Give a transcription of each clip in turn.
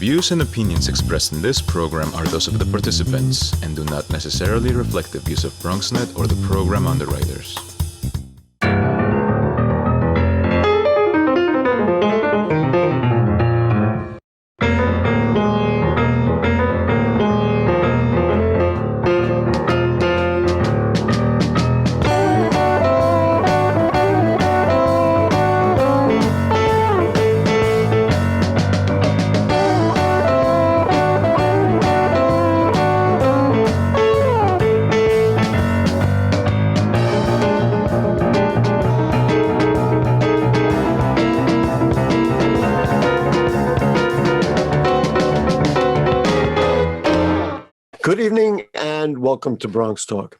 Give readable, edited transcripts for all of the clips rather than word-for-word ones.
views and opinions expressed in this program are those of the participants and do not necessarily reflect the views of BronxNet or the program underwriters. Good evening and welcome to BronxTalk.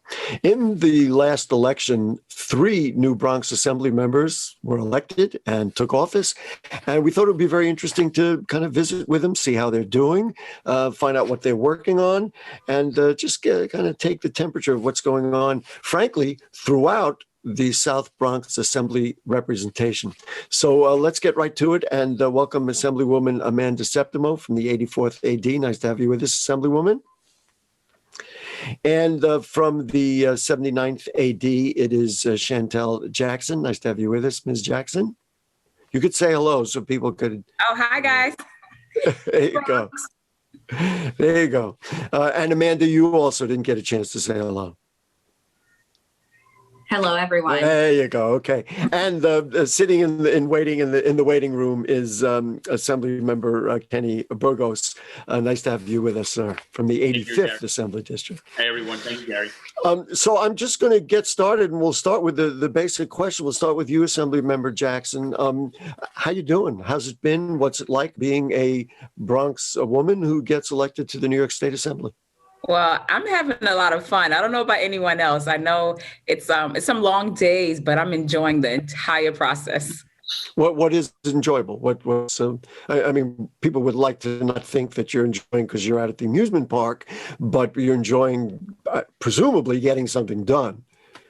In the last election, 3 new Bronx Assembly members were elected and took office. And we thought it would be very interesting to kind of visit with them, see how they're doing, find out what they're working on, and just kind of take the temperature of what's going on, frankly, throughout the South Bronx Assembly representation. So let's get right to it and welcome Assemblywoman Amanda Septimo from the 84th AD. Nice to have you with us, Assemblywoman. And from the 79th AD, it is Chantel Jackson. Nice to have you with us, Ms. Jackson. You could say hello so people could. Oh, hi, guys. There you go. There you go. And Amanda, you also didn't get a chance to say hello. Hello, everyone. There you go. Okay. And sitting in waiting in the waiting room is Assembly Member Kenny Burgos. Nice to have you with us, sir, from the 85th Assembly District. Hey, everyone. Thank you, Gary. So I'm just going to get started, and we'll start with the basic question. We'll start with you, Assembly Member Jackson. How you doing? How's it been? What's it like being a Bronx woman who gets elected to the New York State Assembly? Well, I'm having a lot of fun. I don't know about anyone else. I know it's some long days, but I'm enjoying the entire process. What is enjoyable? I mean, people would like to not think that you're enjoying because you're out at the amusement park, but you're enjoying presumably getting something done.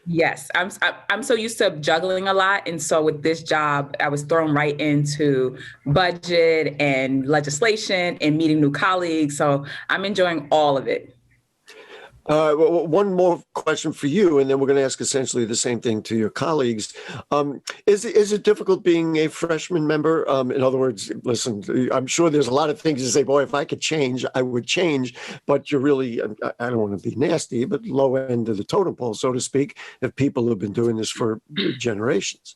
Yes, I'm so used to juggling a lot. And so with this job, I was thrown right into budget and legislation and meeting new colleagues. So I'm enjoying all of it. One more question for you, and then we're going to ask essentially the same thing to your colleagues. Is it difficult being a freshman member? In other words, listen, I'm sure there's a lot of things you say, boy, if I could change, I would change. But you're really, I don't want to be nasty, but low end of the totem pole, so to speak, of people who've been doing this for generations.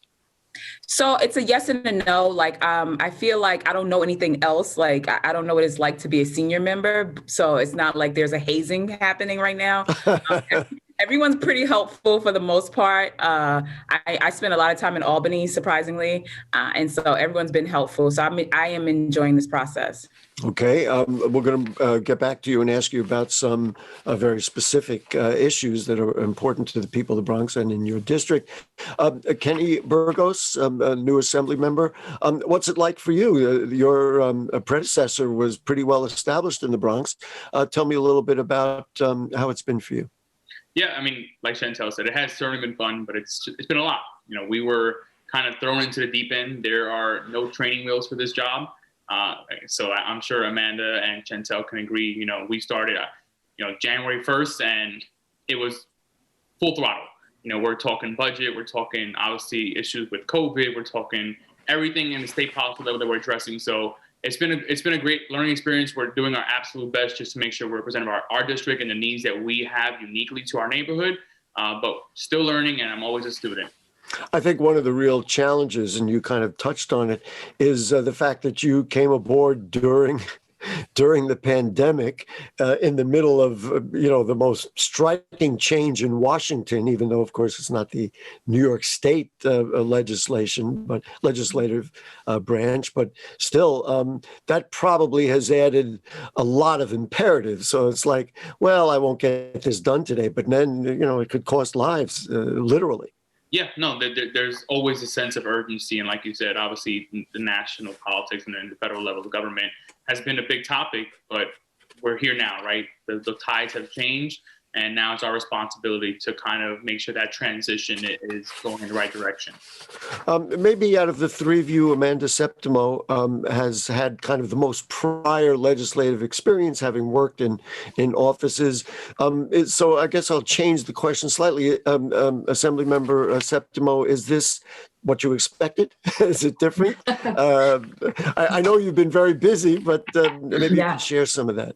So it's a yes and a no. Like, I feel like I don't know anything else. Like, I don't know what it's like to be a senior member. So it's not like there's a hazing happening right now. Everyone's pretty helpful for the most part. I spent a lot of time in Albany, surprisingly. And so everyone's been helpful. So I am enjoying this process. Okay. We're going to get back to you and ask you about some very specific issues that are important to the people of the Bronx and in your district. Kenny Burgos, a new Assembly member. What's it like for you? Your predecessor was pretty well established in the Bronx. Tell me a little bit about how it's been for you. Yeah, I mean, like Chantel said, it has certainly been fun, but it's been a lot. You know, we were kind of thrown into the deep end. There are no training wheels for this job. So I'm sure Amanda and Chantel can agree. You know, we started, January 1st, and it was full throttle. You know, we're talking budget. We're talking, obviously, issues with COVID. We're talking everything in the state policy level that we're addressing. So it's been a great learning experience. We're doing our absolute best just to make sure we're representing our district and the needs that we have uniquely to our neighborhood, but still learning, and I'm always a student. I think one of the real challenges, and you kind of touched on it, is the fact that you came aboard during the pandemic, in the middle of, the most striking change in Washington, even though, of course, it's not the New York State legislative branch, but still, that probably has added a lot of imperatives. So it's like, well, I won't get this done today, but then, it could cost lives, literally. Yeah, no, there's always a sense of urgency. And like you said, obviously the national politics and then the federal level of government has been a big topic, but we're here now, right? The tides have changed. And now it's our responsibility to kind of make sure that transition is going in the right direction. Maybe out of the three of you, Amanda Septimo has had kind of the most prior legislative experience, having worked in offices. So I guess I'll change the question slightly. Assembly Member Septimo, is this what you expected? Is it different? I know you've been very busy, but maybe you can share some of that.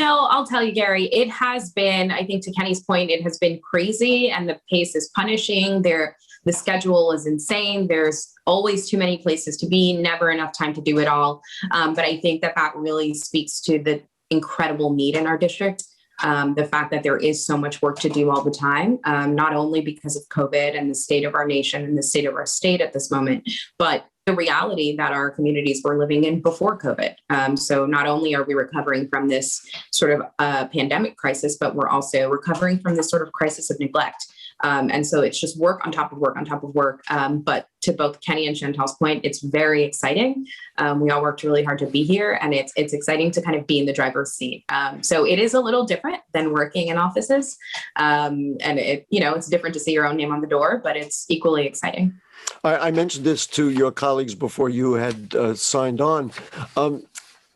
I'll tell you, Gary, it has been, I think to Kenny's point, it has been crazy and the pace is punishing. The schedule is insane. There's always too many places to be, never enough time to do it all. But I think that really speaks to the incredible need in our district. The fact that there is so much work to do all the time, not only because of COVID and the state of our nation and the state of our state at this moment, but the reality that our communities were living in before COVID. So not only are we recovering from this sort of pandemic crisis, but we're also recovering from this sort of crisis of neglect. And so it's just work on top of work on top of work. But to both Kenny and Chantel's point, it's very exciting. We all worked really hard to be here, and it's exciting to kind of be in the driver's seat. So it is a little different than working in offices. And it's different to see your own name on the door, but it's equally exciting. I mentioned this to your colleagues before you had signed on.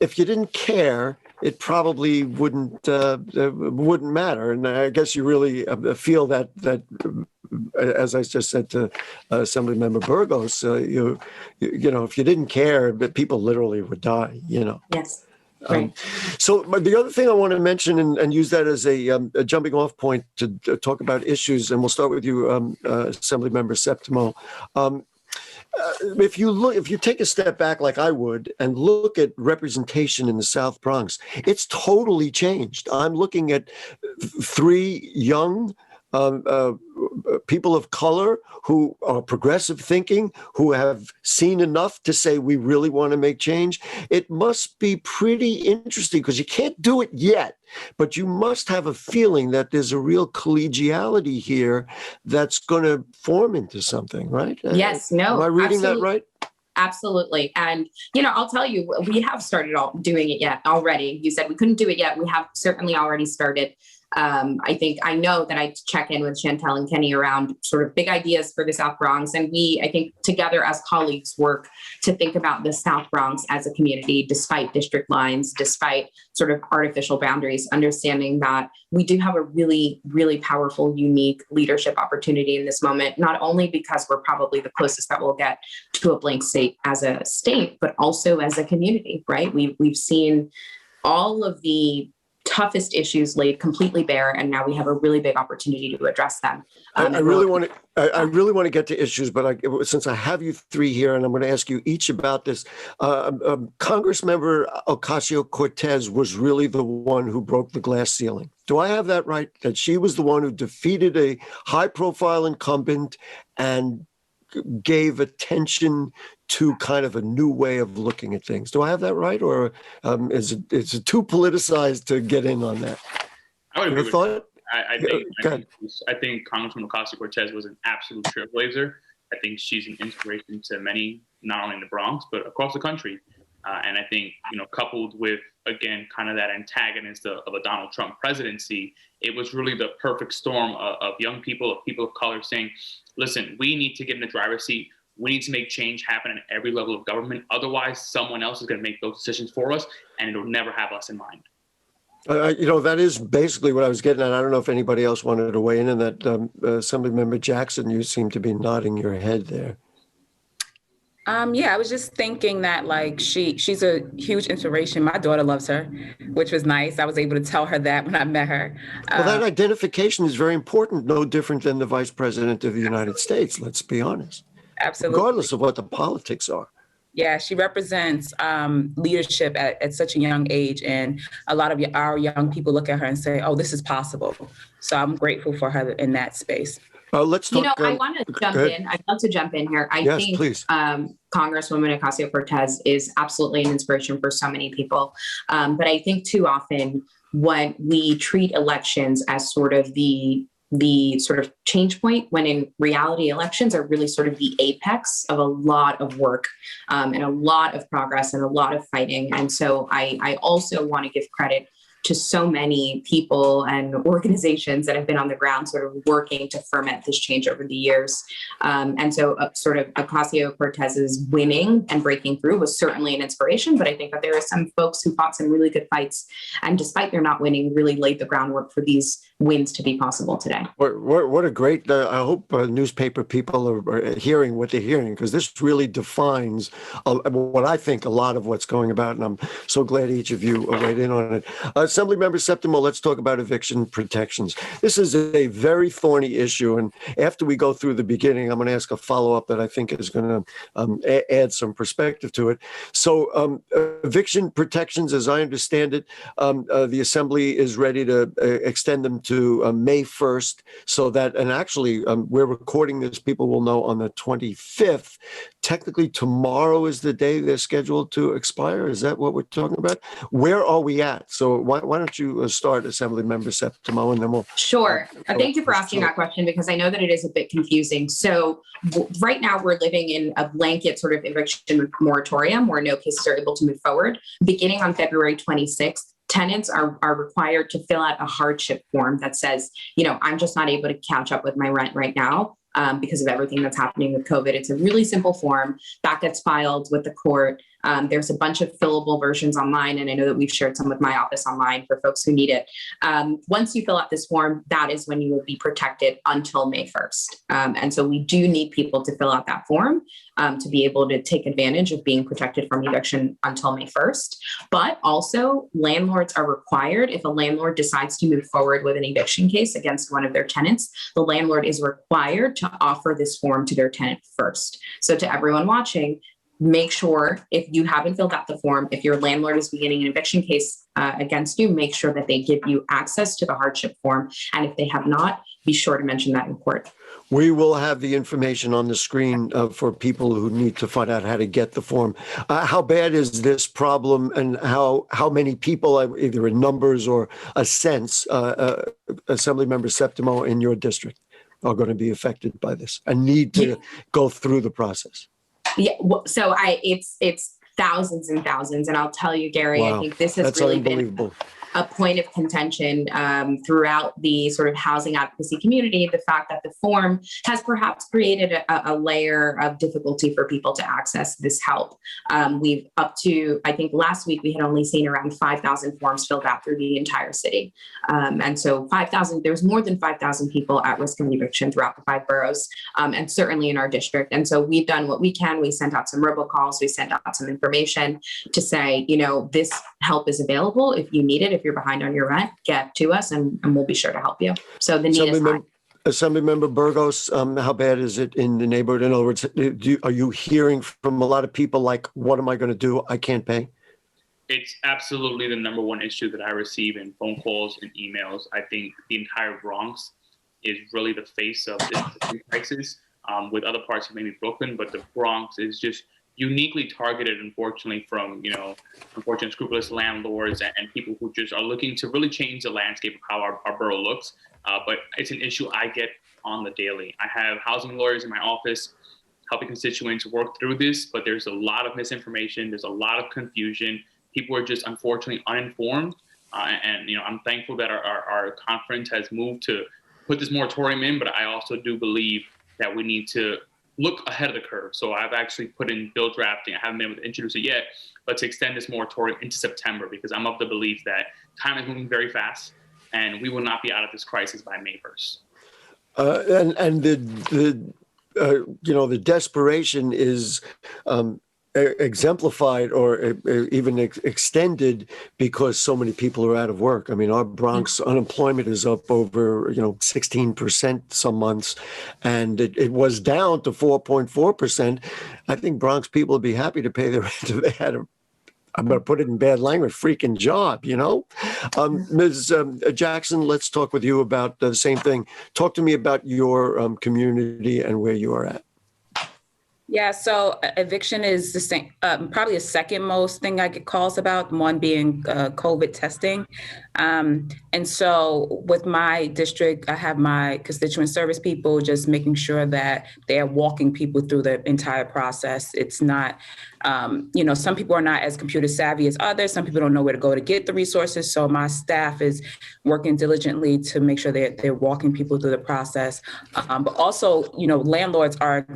If you didn't care, it probably wouldn't matter. And I guess you really feel that as I just said to Assembly Member Burgos, you know, if you didn't care, but people literally would die. Yes. Right. So the other thing I want to mention and use that as a jumping off point to talk about issues, and we'll start with you, Assembly Member Septimo. If you take a step back like I would and look at representation in the South Bronx, it's totally changed. I'm looking at three young people of color who are progressive thinking, who have seen enough to say we really want to make change. It must be pretty interesting because you can't do it yet, but you must have a feeling that there's a real collegiality here that's going to form into something, right? Yes, no. Am I reading absolutely. that right? Absolutely. And, I'll tell you, we have started doing it yet already. You said we couldn't do it yet. We have certainly already started. I know that I check in with Chantel and Kenny around sort of big ideas for the South Bronx. And we, I think together as colleagues, work to think about the South Bronx as a community, despite district lines, despite sort of artificial boundaries, understanding that we do have a really, really powerful, unique leadership opportunity in this moment, not only because we're probably the closest that we'll get to a blank state as a state, but also as a community, right? We've seen all of the toughest issues laid completely bare, and now we have a really big opportunity to address them. I really want to get to issues, but since I have you three here, and I'm going to ask you each about this, Congressmember Ocasio-Cortez was really the one who broke the glass ceiling. Do I have that right? That she was the one who defeated a high-profile incumbent and gave attention to kind of a new way of looking at things. Do I have that right, or is it too politicized to get in on that? I would agree with that. I think Congresswoman Ocasio-Cortez was an absolute trailblazer. I think she's an inspiration to many, not only in the Bronx but across the country. And I think, coupled with, again, kind of that antagonist of a Donald Trump presidency, it was really the perfect storm of young people, of people of color saying, listen, we need to get in the driver's seat. We need to make change happen at every level of government. Otherwise, someone else is going to make those decisions for us, and it'll never have us in mind. That is basically what I was getting at. I don't know if anybody else wanted to weigh in on that. Assembly Member Jackson, you seem to be nodding your head there. I was just thinking that she's a huge inspiration. My daughter loves her, which was nice. I was able to tell her that when I met her. Well, that identification is very important, no different than the Vice President of the United States, let's be honest. Absolutely. Regardless of what the politics are. Yeah, she represents leadership at such a young age. And a lot of our young people look at her and say, oh, this is possible. So I'm grateful for her in that space. Let's talk. I want to jump in. I'd love to jump in here. I think please. Congresswoman Ocasio-Cortez is absolutely an inspiration for so many people. But I think too often when we treat elections as sort of the sort of change point, when in reality elections are really sort of the apex of a lot of work and a lot of progress and a lot of fighting. And so I also want to give credit to so many people and organizations that have been on the ground sort of working to ferment this change over the years. And so sort of Ocasio-Cortez's winning and breaking through was certainly an inspiration, but I think that there are some folks who fought some really good fights, and despite their not winning, really laid the groundwork for these wins to be possible today. What a great, I hope newspaper people are hearing what they're hearing, because this really defines what I think a lot of what's going about, and I'm so glad each of you weighed in on it. Assembly Member Septimo, let's talk about eviction protections. This is a very thorny issue, and after we go through the beginning, I'm going to ask a follow-up that I think is going to add some perspective to it. So eviction protections, as I understand it, the Assembly is ready to extend them to May 1st, so that, and actually we're recording this, people will know on the 25th. Technically tomorrow is the day they're scheduled to expire. Is that what we're talking about? Where are we at? So why don't you start, Assembly Member Septimo, and then we'll... Sure. Thank you for asking that question, because I know that it is a bit confusing. So right now we're living in a blanket sort of eviction moratorium where no cases are able to move forward. Beginning on February 26th, tenants are required to fill out a hardship form that says, I'm just not able to catch up with my rent right now because of everything that's happening with COVID. It's a really simple form that gets filed with the court. There's a bunch of fillable versions online, and I know that we've shared some with my office online for folks who need it. Once you fill out this form, that is when you will be protected until May 1st. And so we do need people to fill out that form to be able to take advantage of being protected from eviction until May 1st. But also, landlords are required, if a landlord decides to move forward with an eviction case against one of their tenants, the landlord is required to offer this form to their tenant first. So to everyone watching, make sure, if you haven't filled out the form, if your landlord is beginning an eviction case against you, make sure that they give you access to the hardship form. And if they have not, be sure to mention that in court. We will have the information on the screen for people who need to find out how to get the form. How bad is this problem, and how many people, either in numbers or a sense, Assembly Member Septimo, in your district are going to be affected by this and need to go through the process? Yeah, so it's thousands and thousands. And I'll tell you, Gary, wow. I think this has That's really unbelievable. been a point of contention throughout the sort of housing advocacy community, the fact that the form has perhaps created a layer of difficulty for people to access this help. We've up to, I think last week we had only seen around 5,000 forms filled out through the entire city. And so 5,000, there's more than 5,000 people at risk of eviction throughout the 5 boroughs, and certainly in our district. And so we've done what we can. We sent out some robocalls. We sent out some information to say, this help is available. If you need it, if you're behind on your rent, get to us and we'll be sure to help you. So the need is high. Assembly Member Burgos, how bad is it in the neighborhood? In other words, are you hearing from a lot of people like, what am I going to do? I can't pay. It's absolutely the number one issue that I receive in phone calls and emails. I think the entire Bronx is really the face of this crisis, with other parts of maybe Brooklyn, but the Bronx is just uniquely targeted, unfortunately, from, unfortunate scrupulous landlords and people who just are looking to really change the landscape of how our borough looks. But it's an issue I get on the daily. I have housing lawyers in my office helping constituents work through this, but there's a lot of misinformation. There's a lot of confusion. People are just unfortunately uninformed. And I'm thankful that our conference has moved to put this moratorium in, but I also do believe that we need to look ahead of the curve. So I've actually put in bill drafting. I haven't been able to introduce it yet, but to extend this moratorium into September, because I'm of the belief that time is moving very fast and we will not be out of this crisis by May 1st. And the desperation is exemplified or even extended because so many people are out of work. I mean, our Bronx unemployment is up over 16% some months, and it was down to 4.4%. I think Bronx people would be happy to pay their rent if they had I'm going to put it in bad language, freaking job, Ms. Jackson, let's talk with you about the same thing. Talk to me about your community and where you are at. Yeah, so eviction is the same, probably the second most thing I get calls about, one being COVID testing. And so with my district, I have my constituent service people just making sure that they are walking people through the entire process. It's not, some people are not as computer savvy as others. Some people don't know where to go to get the resources. So my staff is working diligently to make sure they're walking people through the process. But also, landlords are,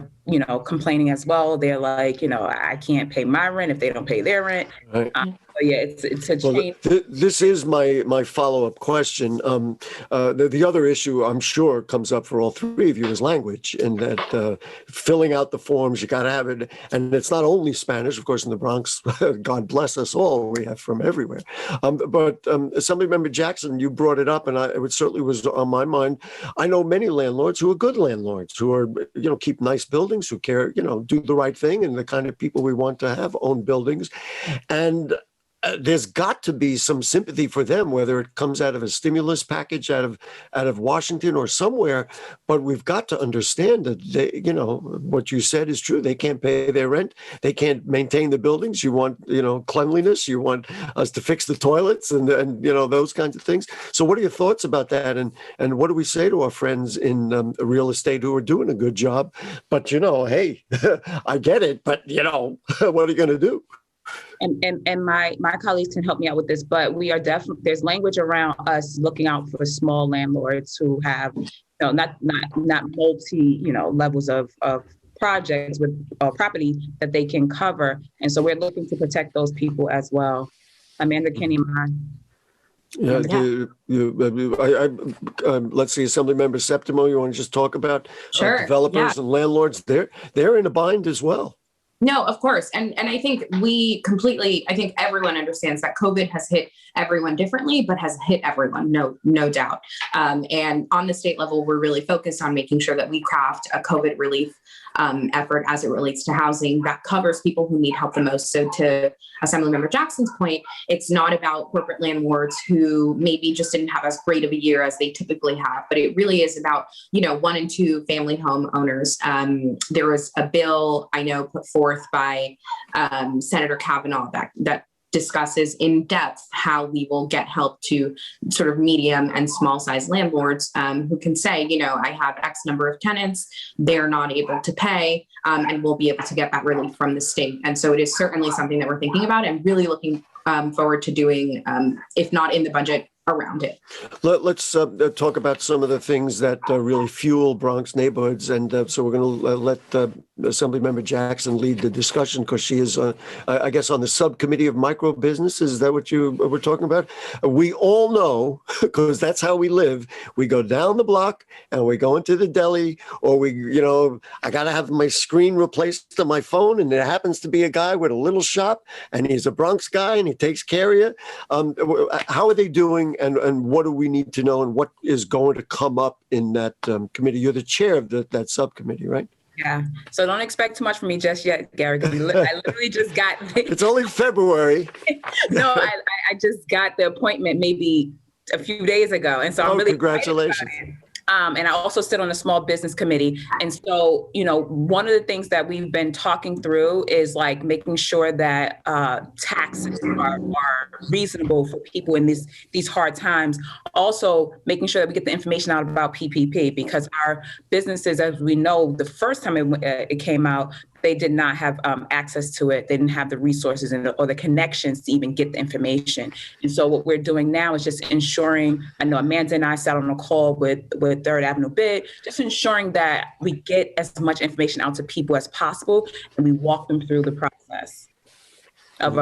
complaining as well. They're like, I can't pay my rent if they don't pay their rent. Right. So yeah, it's a change. This is my follow-up question. The other issue I'm sure comes up for all three of you is language, and that filling out the forms, you got to have it. And it's not only Spanish, of course, in the Bronx, God bless us all, we have from everywhere. But Assemblymember Jackson, you brought it up, and it certainly was on my mind. I know many landlords who are good landlords, who are, keep nice buildings, who care, do the right thing, and the kind of people we want to have own buildings. And there's got to be some sympathy for them, whether it comes out of a stimulus package out of Washington or somewhere. But we've got to understand that they, what you said is true. They can't pay their rent. They can't maintain the buildings. You want, cleanliness. You want us to fix the toilets and those kinds of things. So what are your thoughts about that? And what do we say to our friends in real estate who are doing a good job? But, hey, I get it. But, what are you going to do? And my colleagues can help me out with this, but we are definitely, there's language around us looking out for small landlords who have, not multi, levels of projects with property that they can cover. And so we're looking to protect those people as well. Amanda, Kenny, Yeah, let's see, Assembly Member Septimo, you want to just talk about developers and landlords? They're in a bind as well. No, of course. And I think I think everyone understands that COVID has hit everyone differently, but has hit everyone, no doubt. And on the state level, we're really focused on making sure that we craft a COVID relief effort as it relates to housing that covers people who need help the most. So to Assemblymember Jackson's point, it's not about corporate landlords who maybe just didn't have as great of a year as they typically have, but it really is about, 1 and 2 family home owners. There was a bill I know put forth by Senator Kavanaugh that discusses in depth how we will get help to sort of medium and small size landlords who can say, I have X number of tenants, they're not able to pay, and we'll be able to get that relief from the state. And so it is certainly something that we're thinking about and really looking forward to doing, if not in the budget, around it. Let's talk about some of the things that really fuel Bronx neighborhoods. And so we're going to let Assemblymember Jackson lead the discussion because she is, I guess, on the subcommittee of micro businesses. Is that what you were talking about? We all know, because that's how we live. We go down the block and we go into the deli, or I got to have my screen replaced on my phone. And there happens to be a guy with a little shop and he's a Bronx guy and he takes care of you. How are they doing? And what do we need to know, and what is going to come up in that committee? You're the chair of that subcommittee, right? Yeah. So don't expect too much from me just yet, Gary, because I literally just got... It's only February. No, I just got the appointment maybe a few days ago. And so I'm really congratulations. And I also sit on a small business committee. And so, one of the things that we've been talking through is like making sure that taxes are reasonable for people in these hard times. Also making sure that we get the information out about PPP, because our businesses, as we know, the first time it came out, they did not have access to it. They didn't have the resources or the connections to even get the information. And so what we're doing now is just ensuring, I know Amanda and I sat on a call with Third Avenue Bid, just ensuring that we get as much information out to people as possible and we walk them through the process of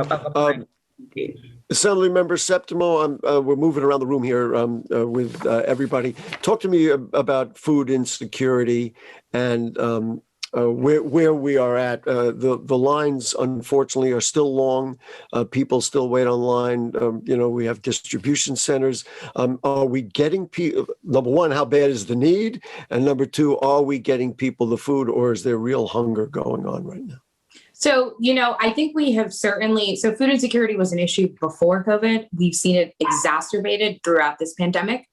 Assembly Member Septimo, we're moving around the room here with everybody. Talk to me about food insecurity and where we are at. The lines, unfortunately, are still long. People still wait online. We have distribution centers. Are we getting people? Number one, how bad is the need? And number two, are we getting people the food, or is there real hunger going on right now? So, I think we have so food insecurity was an issue before COVID. We've seen it exacerbated throughout this pandemic.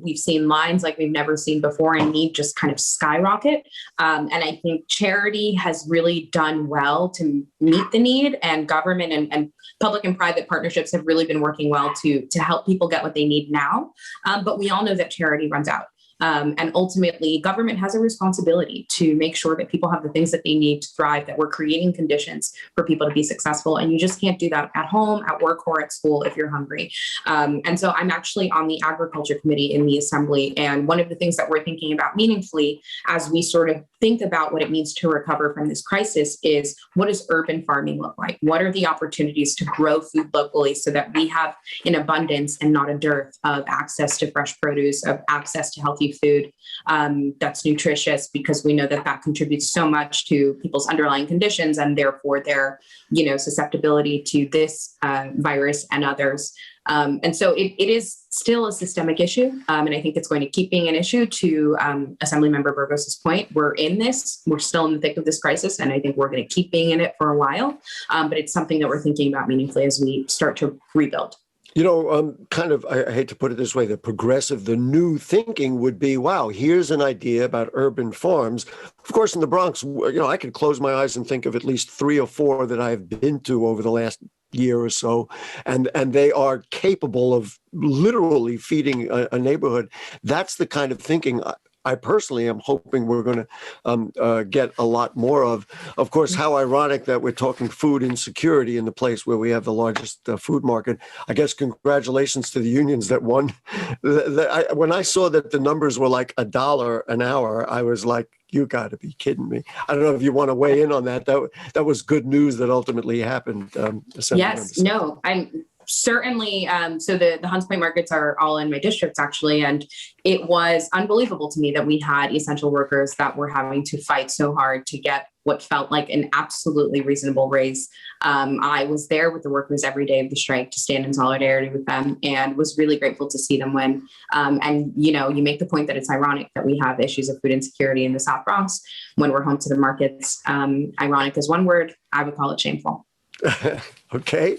We've seen lines like we've never seen before, and need just kind of skyrocket. And I think charity has really done well to meet the need, and government and public and private partnerships have really been working well to help people get what they need now. But we all know that charity runs out. And ultimately, government has a responsibility to make sure that people have the things that they need to thrive, that we're creating conditions for people to be successful. And you just can't do that at home, at work, or at school if you're hungry. And so I'm actually on the Agriculture Committee in the Assembly. And one of the things that we're thinking about meaningfully as we sort of think about what it means to recover from this crisis is, what does urban farming look like? What are the opportunities to grow food locally so that we have an abundance and not a dearth of access to fresh produce, of access to healthy food that's nutritious, because we know that that contributes so much to people's underlying conditions and therefore their, susceptibility to this virus and others. And so it is still a systemic issue. And I think it's going to keep being an issue. To Assemblymember Burgos's point, we're in this, we're still in the thick of this crisis, and I think we're going to keep being in it for a while. But it's something that we're thinking about meaningfully as we start to rebuild. I hate to put it this way, the new thinking would be, wow, here's an idea about urban farms. Of course, in the Bronx, I could close my eyes and think of at least 3 or 4 that I've been to over the last year or so, and they are capable of literally feeding a neighborhood. That's the kind of thinking I personally am hoping we're going to get a lot more of. Of course, how ironic that we're talking food insecurity in the place where we have the largest food market. I guess congratulations to the unions that won. When I saw that the numbers were like $1 an hour, I was like, you got to be kidding me. I don't know if you want to weigh in on that. That was good news that ultimately happened. Yes, no, I'm certainly. So the Hunts Point markets are all in my districts, actually. And it was unbelievable to me that we had essential workers that were having to fight so hard to get what felt like an absolutely reasonable raise. I was there with the workers every day of the strike to stand in solidarity with them, and was really grateful to see them win. And, you make the point that it's ironic that we have issues of food insecurity in the South Bronx when we're home to the markets. Ironic is one word. I would call it shameful. Okay.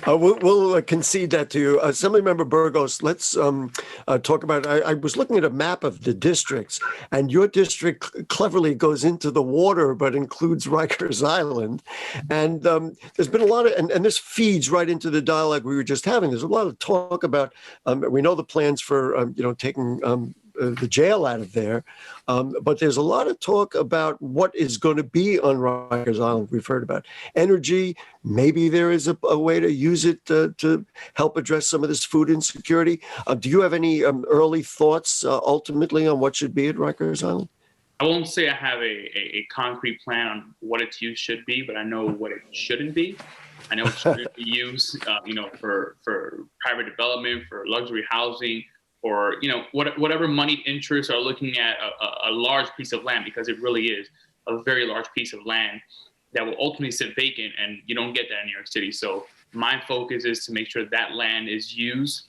We'll concede that to you. Assemblymember Burgos, let's talk about, I was looking at a map of the districts, and your district cleverly goes into the water, but includes Rikers Island. And there's been a lot of, and this feeds right into the dialogue we were just having. There's a lot of talk about, we know the plans for, taking the jail out of there. But there's a lot of talk about what is going to be on Rikers Island. We've heard about energy. Maybe there is a way to use it to help address some of this food insecurity. Do you have any early thoughts ultimately on what should be at Rikers Island? I won't say I have a concrete plan on what its use should be, but I know what it shouldn't be. I know it shouldn't be used, for private development, for luxury housing, or whatever moneyed interests are looking at a large piece of land, because it really is a very large piece of land that will ultimately sit vacant, and you don't get that in New York City. So my focus is to make sure that land is used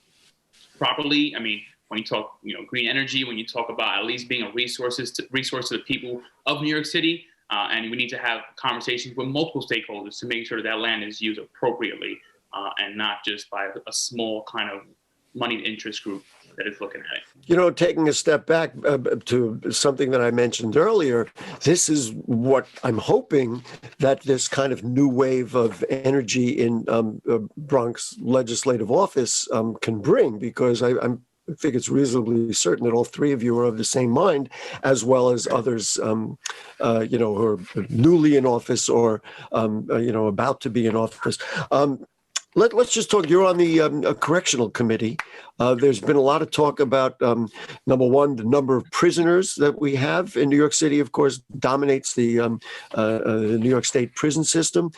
properly. I mean, when you talk, green energy, when you talk about at least being a resource to the people of New York City, and we need to have conversations with multiple stakeholders to make sure that land is used appropriately, and not just by a small kind of moneyed interest group that is looking at it. Taking a step back to something that I mentioned earlier, this is what I'm hoping that this kind of new wave of energy in Bronx legislative office can bring, because I think it's reasonably certain that all 3 of you are of the same mind, as well as others, who are newly in office or, about to be in office. Let's just talk. You're on the Correctional Committee. There's been a lot of talk about, number one, the number of prisoners that we have in New York City, of course, dominates the New York State prison system.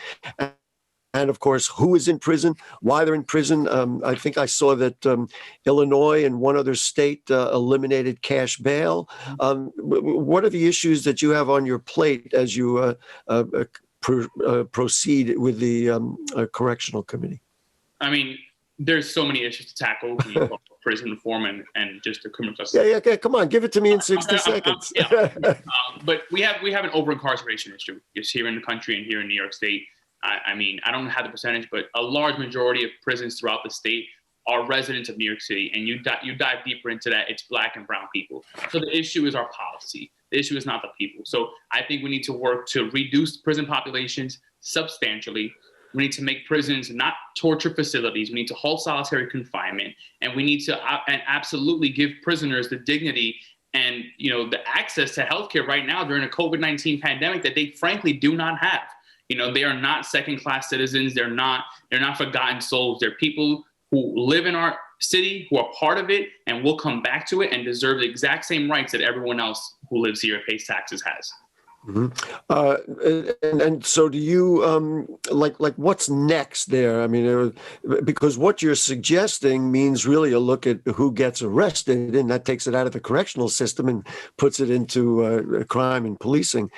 And of course, who is in prison, why they're in prison. I think I saw that Illinois and one other state eliminated cash bail. What are the issues that you have on your plate as you proceed with the Correctional Committee? I mean, there's so many issues to tackle when you talk about prison reform and just the criminal justice. Yeah. Come on, give it to me in 60 seconds. But we have an over-incarceration issue just here in the country and here in New York State. I mean, I don't have the percentage, but a large majority of prisons throughout the state are residents of New York City, and you dive deeper into that, it's Black and brown people. So the issue is our policy. The issue is not the people. So I think we need to work to reduce prison populations substantially. We need to make prisons not torture facilities. We need to halt solitary confinement, and we need to absolutely give prisoners the dignity and the access to healthcare right now during a COVID-19 pandemic that they frankly do not have. They are not second-class citizens. They're not forgotten souls. They're people who live in our city, who are part of it, and will come back to it and deserve the exact same rights that everyone else who lives here and pays taxes has. Mm-hmm. And so do you, like what's next there? I mean, because what you're suggesting means really a look at who gets arrested, and that takes it out of the correctional system and puts it into crime and policing.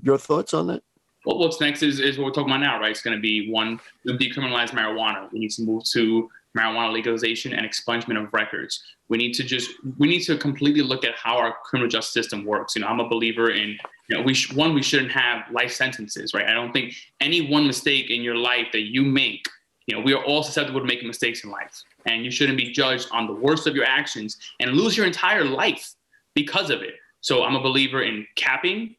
Your thoughts on that? Well, what's next is what we're talking about now, right? It's going to be one, decriminalize marijuana. We need to move to marijuana legalization and expungement of records. We need to completely look at how our criminal justice system works. I'm a believer in, we shouldn't have life sentences, right? I don't think any one mistake in your life that you make, we are all susceptible to making mistakes in life, and you shouldn't be judged on the worst of your actions and lose your entire life because of it. So I'm a believer in capping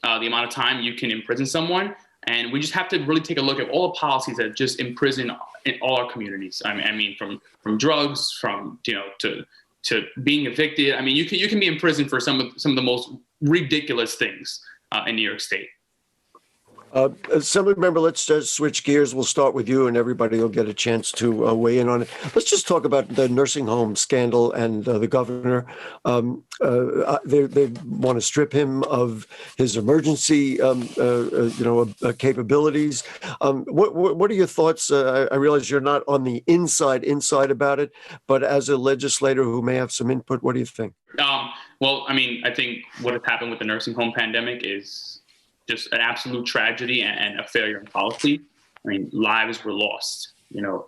the amount of time you can imprison someone. And we just have to really take a look at all the policies that just imprison in all our communities. I mean, from drugs, from to being evicted. I mean, you can be in prison for some of the most ridiculous things in New York State. Assembly member, let's just switch gears. We'll start with you, and everybody will get a chance to weigh in on it. Let's just talk about the nursing home scandal and the governor. They want to strip him of his emergency, capabilities. What are your thoughts? I realize you're not on the inside about it, but as a legislator who may have some input, what do you think? Well, I mean, I think what has happened with the nursing home pandemic is just an absolute tragedy and a failure in policy. I mean, lives were lost,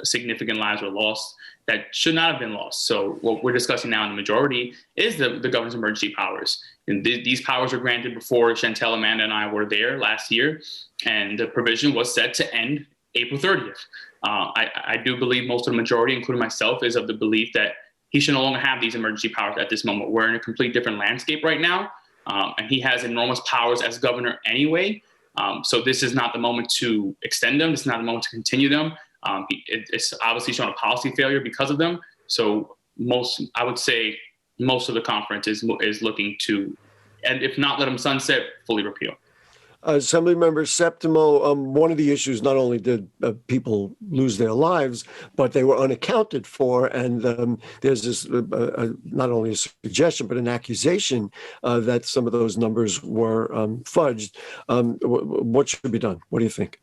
significant lives were lost that should not have been lost. So what we're discussing now in the majority is the governor's emergency powers. And these powers were granted before Chantel, Amanda, and I were there last year. And the provision was set to end April 30th. I do believe most of the majority, including myself, is of the belief that he should no longer have these emergency powers at this moment. We're in a complete different landscape right now. And he has enormous powers as governor anyway. So this is not the moment to extend them. This is not the moment to continue them. It's obviously shown a policy failure because of them. So I would say most of the conference is looking to, and if not let them sunset, fully repeal. Assembly Member Septimo, one of the issues, not only did people lose their lives, but they were unaccounted for. And there's this not only a suggestion, but an accusation that some of those numbers were fudged. What should be done? What do you think?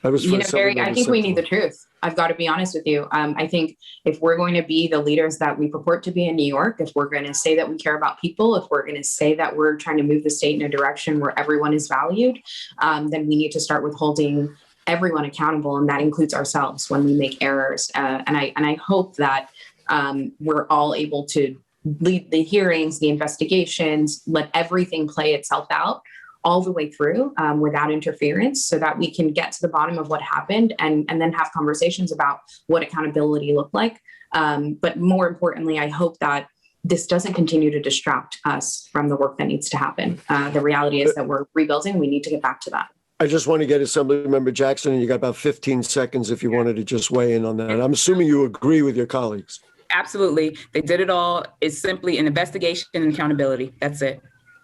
Gary, I think we need the truth. I've got to be honest with you. I think if we're going to be the leaders that we purport to be in New York, if we're going to say that we care about people, if we're going to say that we're trying to move the state in a direction where everyone is valued, then we need to start with holding everyone accountable, and that includes ourselves when we make errors. And I hope that we're all able to lead the hearings, the investigations, let everything play itself out all the way through without interference, so that we can get to the bottom of what happened and then have conversations about what accountability looked like. But more importantly, I hope that this doesn't continue to distract us from the work that needs to happen. The reality is that we're rebuilding. We need to get back to that. I just want to get Assembly Member Jackson, and you got about 15 seconds if you wanted to just weigh in on that. I'm assuming you agree with your colleagues. Absolutely. They did it all. It's simply an investigation and accountability. That's it.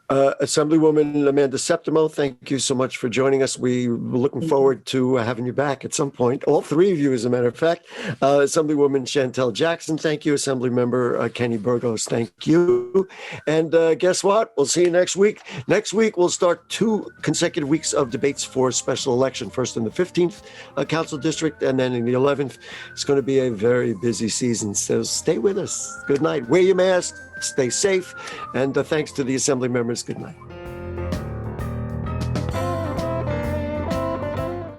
Assemblywoman Amanda Septimo, thank you so much for joining us. We're looking forward to having you back at some point. All three of you, as a matter of fact. Assemblywoman Chantel Jackson, thank you. Assemblymember Kenny Burgos, thank you. And guess what? We'll see you next week. Next week, we'll start 2 consecutive weeks of debates for special election. First in the 15th Council District, and then in the 11th. It's going to be a very busy season, so stay with us. Good night. Wear your mask. Stay safe. And thanks to the Assembly members. Good night.